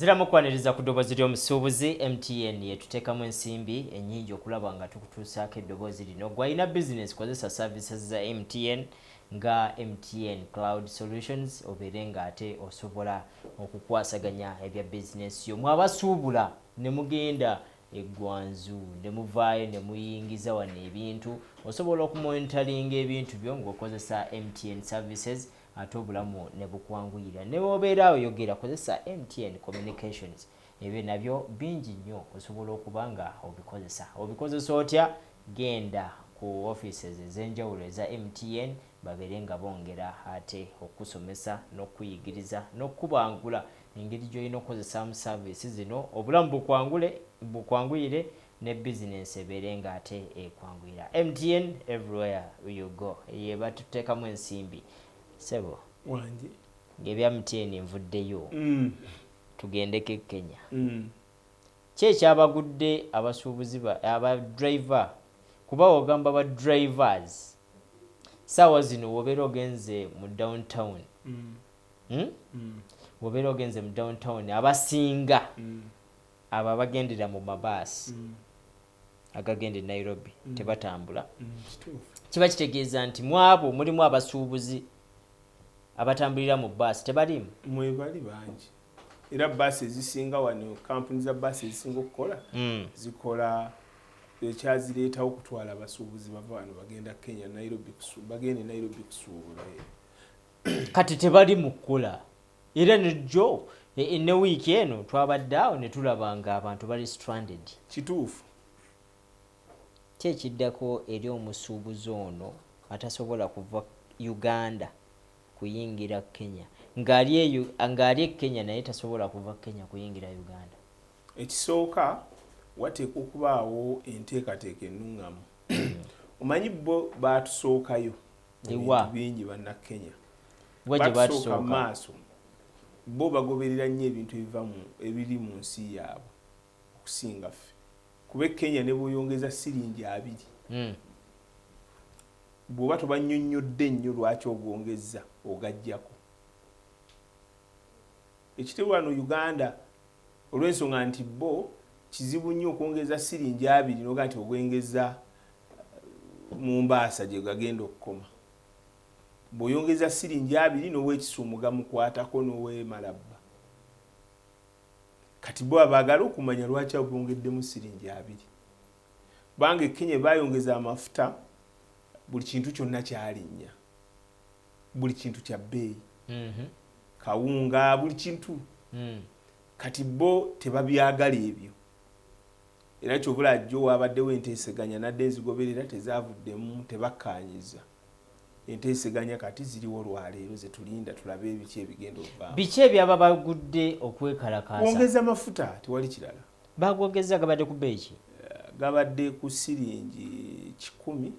Ziramu kwaniriza ku ddoboozi ly'omusuubuzi MTN yetuteekamu ensimbi ennyingi okulaba nga tukutuusaako eddoboozi lino. Gwe alina business kozesa services za MTN nga MTN Cloud Solutions obeere ng'ate osobola okukwasaganya ebya business yo. Mwabasuubula ne mugenda eggwanzu ne muvaayo ne muyingiza wano ebintu, osobola okumonitoringa ebintu byo ng'okozesa MTN services ate obulamu ne bukwanguyira. Ne bw'obeera oyogera kozesa MTN Communications, ebyo nabyo bingi nnyo osobola okuba nga obikozesa. Obikozesa otya? Genda ku offices ez'enjawulo eza MTN babeere nga bongera ate okusomesa n'okuyigiriza n'okubangula engeri gy'olina okukozesaamu services zino, obulamu bukwanguyire ne business ebeere ng'ate ekwanguyira. MTN everywhere you go. Ye batuteekamu ensimbi. Sebo wanje ng'ebya MTN nvuddeyo tugendeko e Kenya. Ki ekyabagudde abasuubuzi aba driver? Kuba ogamba ba drivers saawa zino wobeera ogenze mu downtown wobeera ogenze mu downtown abasinga abo abagendera mu mabaasi agagenda e Nairobi tebatambula. Kiba kitegeeza nti mu abo mulimu abasuubuzi abatambulira mu baasi tebalimu? Mwebali bangi. Era baasi ezisinga wano, kampuni za baasi ezisinga okukola zikola ekyazireetawo okutwala abasuubuzi bava wano bagenda Kenya, bagende Nairobi kusuubula. Kati tebali mu kkola. Era nejjo ne wiiki eno twabadde awo ne tulaba nga abantu bali stranded. Kituufu. Ki ekiddako eri omusuubuzi ono atasobola kuva Uganda kuyingira Kenya ng'ali e Kenya naye tasobola kuva Kenya kuyingira Uganda? Ekisooka wateekwa okubaawo enteekateeka ennungamu. Omanyi bo baatusookayo ebintu bingi bannakenya. Batusooka maaso bo bagoberera nnyo ebintu ebiri mu nsi yaabwe okusinga ffe. Kuba Kenya ne bw'oyongeza siringi 2 bw'oba tobannyonnyodde nnyo lwaki ogwongezza ogajjako. Ekitero wano Uganda olw'ensonga nti bo kizibu nnyo okwongeza siringi 2 n'oga nti ogwengeza mu mbaasa gye gagenda okukoma. Bw'oyongeza siringi 2 n'ow'ekisuumuga mukwatako n'ow'emalabba. Kati bo abaagala okumanya lwaki obongeddemu siringi 2. Bange Kenya bayongeza amafuta, buli kintu kyonna kyalinnya. Buli kintu kya bbeeyi. Kawunga, buli kintu. Kati bo tebabyagala ebyo. Era kyobula jjo wabaddewo enteeseganya nadde ezigoberera tezaavuddemu, tebakkaanyiza. Enteeseganya kati ziriwo lwaleero ze tulinda tulabe ebiki ebigenda okuvaamu. Biki ebyaba bagudde okwekalakaasa? Kwongeza amafuta tewali kirala. Bagwongeza gabadde ku bbeeyi ki? Gabadde ku siringi 10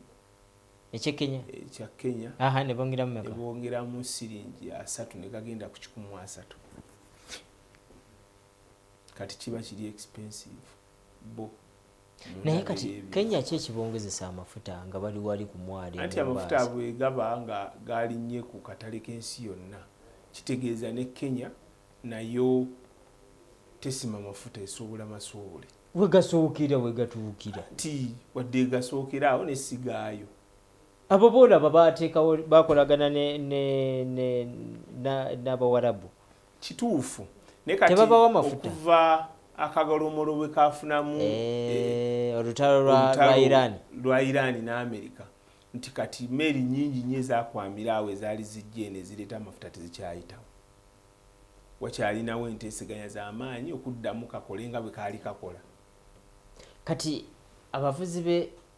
ekya Kenya. Ekya Kenya. Aha, ne bongeramu meka? Ne bongeramu siringi 3 ne gagenda ku 13. Kati kiba kiri expensive. Bo. Naye kati Kenya ki ekibongezesa amafuta nga bali wali ku mwali? Anti amafuta bwe gaba nga galinnye ku katale k'ensi yonna, kitegeeza ne Kenya nayo tesima mafuta esobola masoobole. We gasookera we gatuukira. Ti wadde gasookera awo ne sigaayo. Abo boolaba baateekawo bakolagana n'Abawarabu. Kituufu. Ne kati okuva akagolomolo bwe kafunamu olutalo lwa Iran n'Amerika nti kati meeri nnyingi nnyo ezakwamira awo ezaali zijja ne zireeta amafuta tezikyayitawo. Wakyalinawo enteeseganya z'amaanyi okuddamu kakole nga bwe kaali kakola. Kati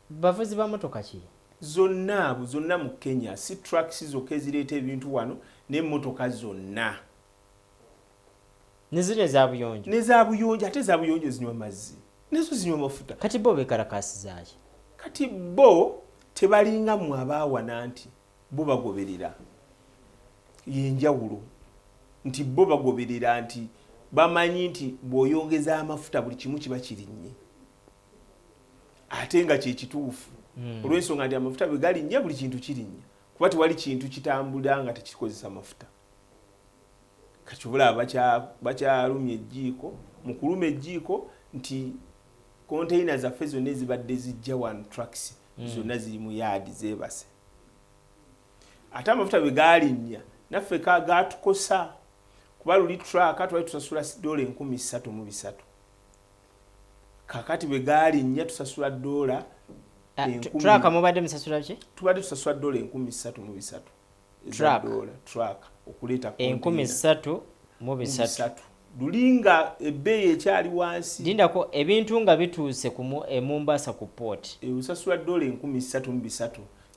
bavuzi ba motoka ki? Zonna mu Kenya, si trucks zokka ezireeta ebintu wano n'emmotoka zonna. Nezino ezabuyonjo? N'ezabuyonjo, ate ezabuyonjo zinywa mazzi. Nezo zinywa mafuta. Kati bo bekalakaasiza ki? Kati bo tebalinga mu abaawana nti bo bagoberera. Yenjawulo. Nti bo bagoberera nti bamanyi nti bw'oyongeza amafuta buli kimu kiba kirinnye. Ate nga kye kituufu. Olw'ensonga nti amafuta bwe galinnya buli kintu kirinnya. Kuba tewali kintu kitambula nga tekikozesa mafuta. kachubula bakyalumya ejjiiko mu kuluma ejjiiko nti container zaffe zonna ezibadde zijja one trucks zonna ziri mu yaadi zeebase ate amafuta bwe galinnya naffe gatukosa kuba luli truck twali tusasula $3,300 kakati bwe galinnya tusasula $10,000 truck mubadde musasula ki tubadde tusasula $3,300 truck okuleeta $3,300 lulinga ebbeeyi ekyali wansi dindako ebintu nga bituuse e Mombasa ku port usasula $3,300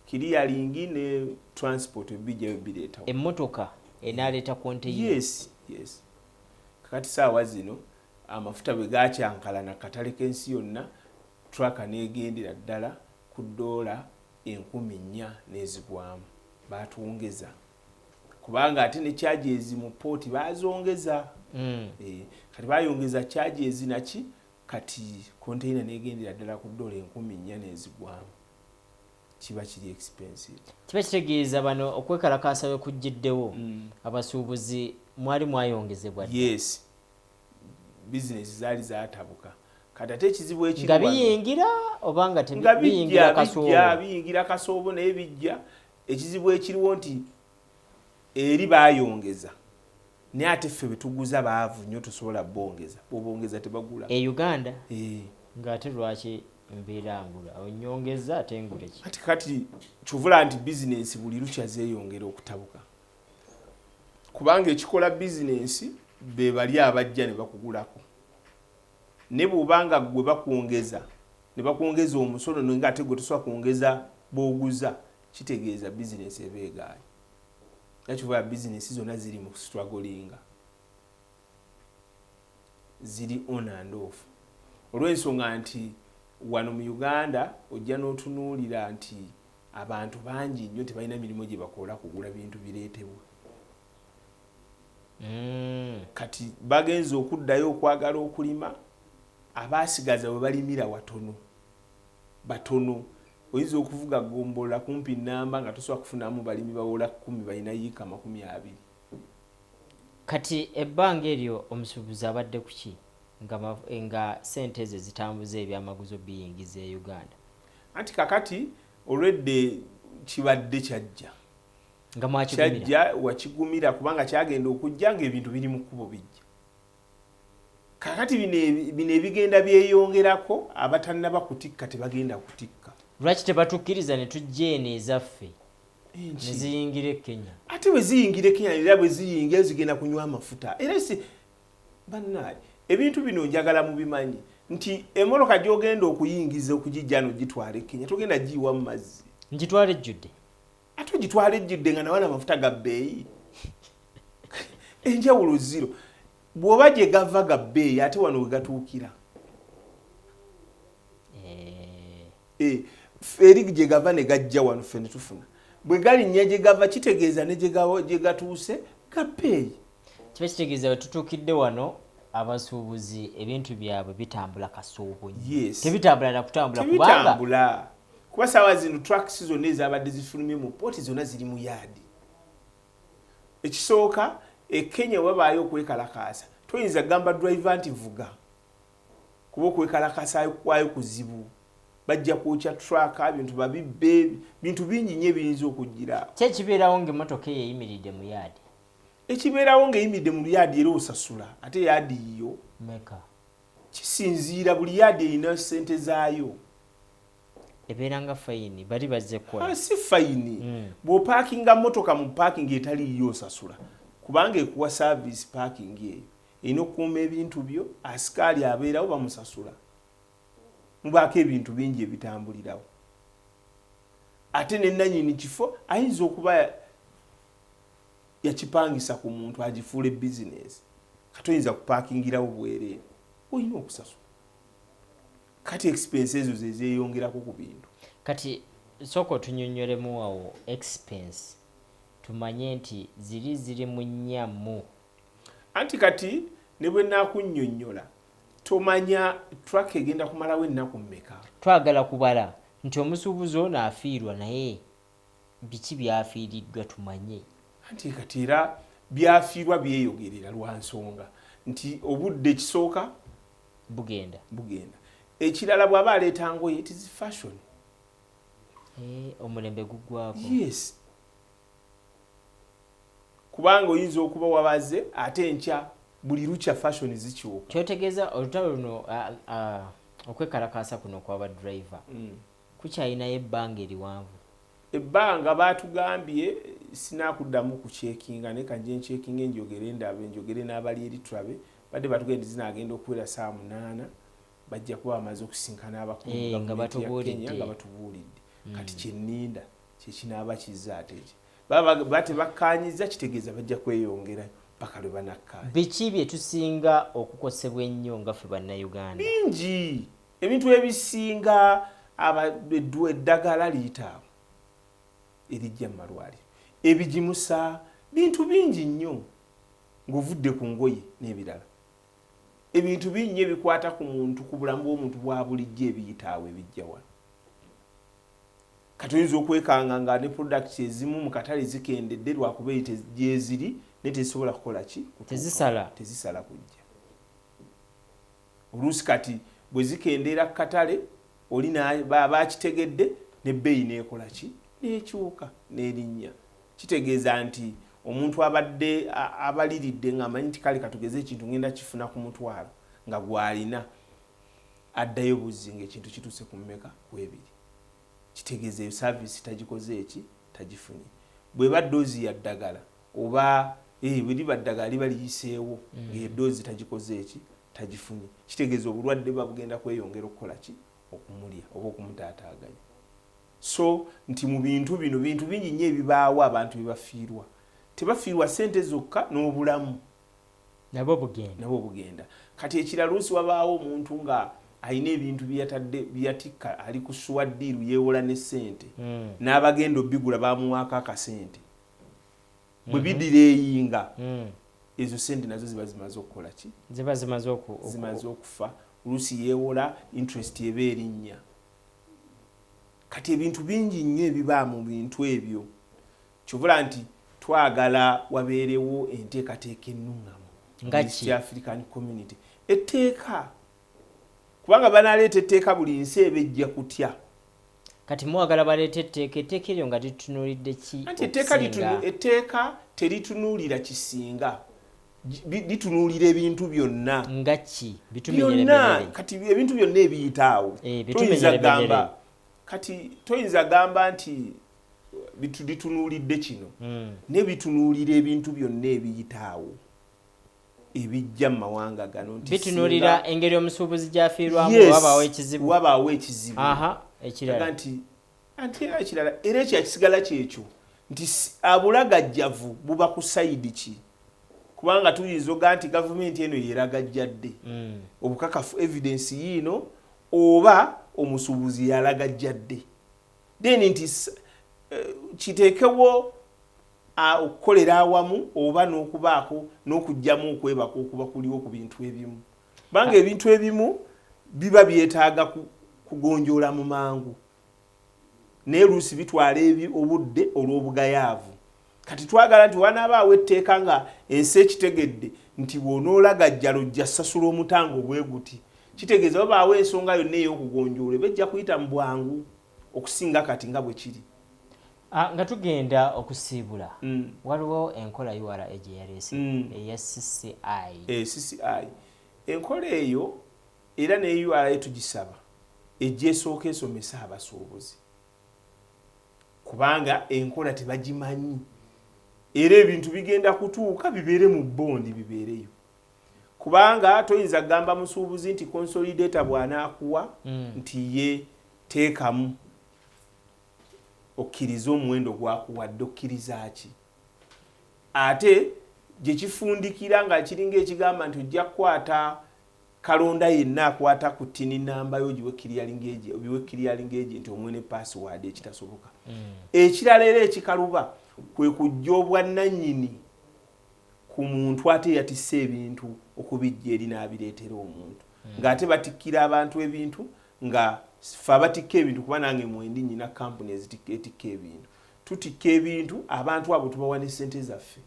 kiriyalingi ne transport ebijjayo bireetawo emmotoka enaleeta container yes kakati saawa zino amafuta bwe gakyankalana katale k'ensi yonna trucka neegendera ddala ku $4,000 n'ezigwamu baatwongeza kubanga ate ne charges mu port bazongeza kati bayongeza charges naki kati container neegendera ddala ku $4,000 n'ezigwamu kiba kiri expensive kiba kitegeeza bano okwekalakaasa we kujjiddewo abasuubuzi mwali mwayongezebwa yes business zaali zaatabuka kati ate ekizibu ekiri nga biyingira oba nga tebiyingira kasoobo biyingira kasoobo naye bijja ekizibu ekiriwo nti eri bayongeza naye ate ffe betuguza baavu nnyo tosobola bongeza bobongeza tebagula e Uganda ng'ate lwaki mbeera ngula onyongeza ate ngule ki kati kivula nti bizinensi buli lukya zeeyongera okutabuka kubanga ekikola bizinensi be bali abajja ne bakugulako ne bw'obanga gwe bakwongeza ne bakwongeza omusolo nga ate gwe tosobola kwongeza b'oguza kitegeeza bizinensi ebeegaayo nakivula bizinensi zonna ziri mu strugglinga ziri on and off olw'ensonga nti wano mu Uganda ojja n'otunuulira nti abantu bangi nnyo tebalina mirimu gye bakola kugula bintu bireetebwa kati bagenza okuddayo okwagala okulima abaasigaza bwe balimira batono oyinza okuvuga gombola kumpi namba nga tosobola kufunamu balimi bawola 10 balina yiika 20 kati ebbanga eryo omusuubuzi abadde ku ki nga sente ze zitambuza ebyamaguzo biyingiza e Uganda anti kakati olwedde kibadde kyajja nga mwakigumira wakigumira kubanga kyagenda okujja nga ebintu biri mu kkubo bijja kakati bino ebigenda byeyongerako abatannaba kutikka tebagenda kutikka lwaki tebatukkiriza ne tujja eno ezaffe ne ziyingira e Kenya ate bwe ziyingira e Kenya era bwe ziyingira zigenda kunywa amafuta era si bannaye ebintu bino njagala mubimanyi nti emmotoka gy'ogenda okuyingiza okugijja n'ogitwala e Kenya togenda giyiwa mu mazzi ngitwala ejjudde ate ogitwala ejjudde nga nawana amafuta ga bbeeyi enjawulo ziro bw'oba gye gava ga bbeeyi ate wano we gatuukira eri gye gava ne gajja wano ffe ne tufuna bwe galinnya gye gava kitegeeza ne gye gatuuse ga bbeeyi kiba kitegeeza we tutuukidde wano abasuubuzi ebintu byabwe bitambula kasoobo tebitambula nakutambula kubanga kuba saawa zino trucks zonna ezabadde zifulumye mu pooti zonna ziri mu yaadi ekisooka e Kenya wabaayo okwekalakaasa toyinza gamba driver nti vuga kuba okwekalakaasa kwayo kuzibu bajja kwokya truck bintu babibbe bintu bingi nnyo ebiyinza okujjira kyekibeerawo ng'emmotoka eyo eyimiridde mu yaadi ekibeerawo ng'eyimiridde mu yaadi era osasula ate yaadi yo meka kisinziira buli yaadi erina ssente zaayo ebeera nga fayini bali bazze kukola si fayini bw'opaakinga mmotoka mu paakingi etaliyo osasula kubanga ekuwa service paakingi eyo erina okukuuma ebintu byo asikaali abeerawo bamusasula mubaako ebintu bingi ebitambulirawo ate n'ennannyini kifo ayinza okuba yakipangisa ku muntu agifuula ebizinesi kati oyinza kupaakingirawo bwereere olina okusasula kati expense ezo zezeeyongerako ku bintu kati sooka otunyonnyolemu awo expense tumanye nti ziri mu nnyamu anti kati ne bwe naakunnyonnyola tomanya truck egenda kumalawo ennaku mmeka twagala kubala nti omusuubuzi ono afiirwa naye biki byafiiriddwa tumanye anti kati era byafiirwa byeyogerera lwa nsonga nti obudde kisooka bugenda ekirala bw'aba aleeta ngoye it is fashion omulembe gugwako yes kubanga oyinza okuba wabaze ate enkya buli lukya fashion zikyuka kyotegeeza olutalo luno okwekalakaasa kuno kwaba driver kukyalinayo ebbanga eriwanvu ebbanga batugambye sinakuddamu kucekinga naye kanje ncekinga enjogere ndabe enjogere n'abali eri tulabe badde batugende zinagenda okuwera saa 8 bajja kuba bamaze okusinkana abakulu nga batubuulidde kati kyenninda kyekinaaba kizza ate ekyo baba tebakkaanyiza kitegeeza bajja kweyongera paka lwe banakkaanya biki bye tusinga okukosebwa ennyo nga ffe bannayuganda bingi ebintu ebisinga eddagala liyitaawo erijja mu malwaliro ebigimusa bintu bingi nnyo ng'ovudde ku ngoye n'ebirala ebintu bingi ebikwata ku muntu ku bulamu bw'omuntu bwa bulijjo ebiyitaawo ebijja wano kati oyinza okwekanga nga ne products ezimu mu katale zikendedde lwakuba gyeziri naye tezisobola kukola ki tezisala kujja oluusi kati bwe zikendeera ku katale oli bakitegedde n'ebbeeyi n'ekola ki n'ekyuka n'erinnya kitegeeza nti omuntu abadde abaliridde ng'amanyi nti kale katugeze ekintu ngenda kifuna ku mutwalo nga gwalina addayo buzzi ng'ekintu kituuse ku mmeka kwebiri kitegeeza eyo saavisi tagikoze eki tagifunye bweba ddoozi ya ddagala oba bwe liba ddagala liba liyiseewo ng'eddoozi tagikoze eki tagifunye kitegeeza obulwadde babugenda kweyongera okukola ki okumulya oba okumutaataaganya so nti mu bintu bino bintu bingi nnyo ebibaawo abantu bebafiirwa tebafiirwa ssente zokka n'obulamu nabo bugenda kati ekirala luusi wabaawo omuntu nga alina ebintu byatikka ali ku swaddiiru yeewola ne ssente n'abagenda obbigula bamuwaako akasente bwe bidireeyinga ezo ssente nazo ziba zimaze okukola ki ziba zimaze okufa oluusi yeewola interest eba erinnya kati ebintu bingi nnyo ebiba mu bintu ebyo kyovula nti twagala wabeerewo enteekateeka ennungamu nga African community etteeka kubanga banaleeta etteeka buli nsi ebejja kutya kati mwagala baleeta etteeka eryo nga litunuulidde ki anti etteeka teritunuulira kisinga litunuulira ebintu byonna nga ki byonna kati ebintu byonna ebiyitaawo toyinza gamba kati toyinza gamba nti bitunuulidde kino ne bitunuulira ebintu byonna ebiyitaawo ebijja mu mawanga gano nti bitunuulira engeri omusuubuzi gy'afiirwamu wabaawo ekizibu ekirala anti era ekirala era ekyakisigala kyekyo nti abulagajjavu buba ku sayidi ki kubanga tuyinza oga nti gavumenti eno yeragajjadde obukakafu evidence yiino oba omusuubuzi yalagajjadde then nti kiteekewo okukolera awamu oba n'okubaako n'okugjamu okwebaka okuba kuliwo ku bintu ebimu banga ebintu ebimu biba byetaaga kugonjoola mu mangu naye luusi bitwala obudde olw'obugayaavu kati twagala nti wanaabaawo etteeka nga ensi ekitegedde nti bw'onoolagajjala ojja sasula omutango bwe guti kitegeeza babaawo ensonga yonna ey'okugonjoola bejja kuyita mu bwangu okusinga kati nga bwe kiri nga tugenda okusiibula waliwo enkola URA gye yaleese eya CCI enkola eyo era ne URA tugisaba ejja esooka esomesa abasuubuzi kubanga enkola tebagimanyi era ebintu bigenda kutuuka bibeere mu bondi bibeereyo kubanga toyinza gamba musuubuzi nti consolidator bw'anaakuwa nti ye teekamu okkiriza omuwendo gwakuwadde okkiriza ki ate gye kifundikira nga kiringa ekigamba nti ojja kukwata kalonda yenna akwata ku ttini nambayo obiwe clearing agent omuwe ne password ekitasoboka ekirala era ekikaluba kwe kujja obwannannyini ku muntu ate yatisse ebintu okubijja eri n'abireetera omuntu ng'ate batikkira abantu ebintu nga ffe abatikka ebintu kuba nange mwendi nyina kampuni etikka ebintu tutikka ebintu abantu abo tubawa ne ssente zaffe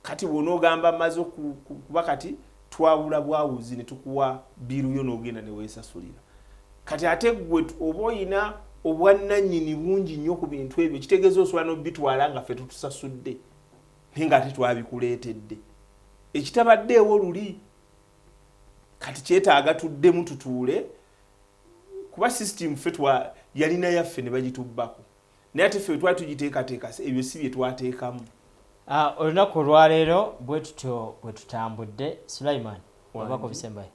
kati bw'onoogamba maze kuba kati twawula bwawuzi ne tukuwa biiru yo n'ogenda ne weesasulira. Kati ate gwe oba oyina obwannannyini bungi nnyo ku bintu ebyo kitegeeza osobola n'obitwala nga ffe tutusasudde naye ng'ate twabikuleetedde. Ekitabaddeewo luli kati kyetaaga tuddemu tutuule kuba system ffe yalina yaffe ne bagitubbako naye ate ffe twali tugiteekateeka ebyo si bye twateekamu. Olunaku olwaleero bwe tutyo bwe tutambudde. Sulaiman, obubaka obusembayo?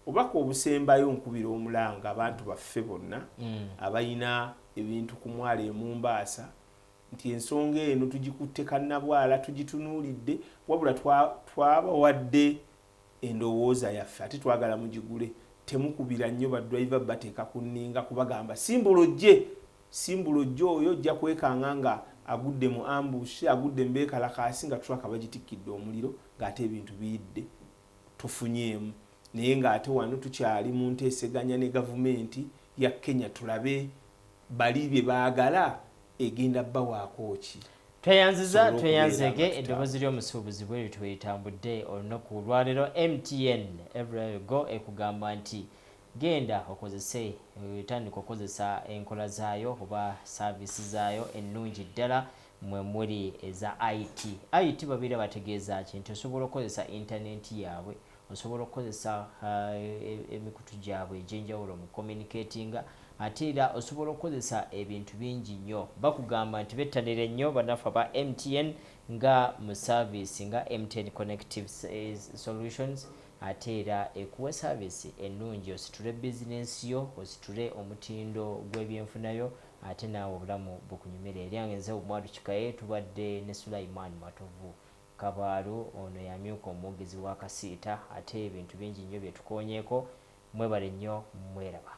Obubaka obusembayo nkubira omulanga abantu baffe bonna abalina ebintu ku mwalo e Mombasa nti ensonga eno tugikutte kannabwala tugitunuulidde wabula twabawadde endowooza yaffe ate twagala mugigule. Temukubira nnyo badriver bateeka ku nninga kubagamba simbulo gye oyo ojja kwekanga nga agudde mu ambush agudde mbeekalakaasi nga truck bagitikkidde omuliro ng'ate ebintu biyidde tufunyeemu. Naye ng'ate wano tukyali mu nteeseganya ne gavumenti ya Kenya tulabe bali bye baagala egenda bbawaako ki. Tweyanzege eddoboozi ly'omusuubuzi bwe lityo litambudde olunaku olwaleero. MTN everywhere you go ekugamba nti genda okozese tandika okozesa enkola zaayo oba saavisi zaayo ennungi ddala mwe muli eza IT babeera bategeeza kintu osobola okukozesa intaneti yaabwe, osobola okukozesa emikutu gyabwe egy'enjawulo mu communicatinga, ate era osobola okukozesa ebintu bingi nnyo. Bakugamba nti bettanire nnyo bannaffe aba MTN nga mu service nga MTN Connective Solutions, ate era ekuwa service ennungi ositule bizinensi yo, ositule omutindo gw'ebyenfunayo, ate naawe obulamu bukunyumira. Eryange nze Omwadu Kikaye tubadde ne Sulaiman Matovu Kabaalu, ono yamyuka omwogezi wa Kasiita, ate ebintu bingi nnyo bye tukoonyeeko. Mwebale nnyo, mweraba.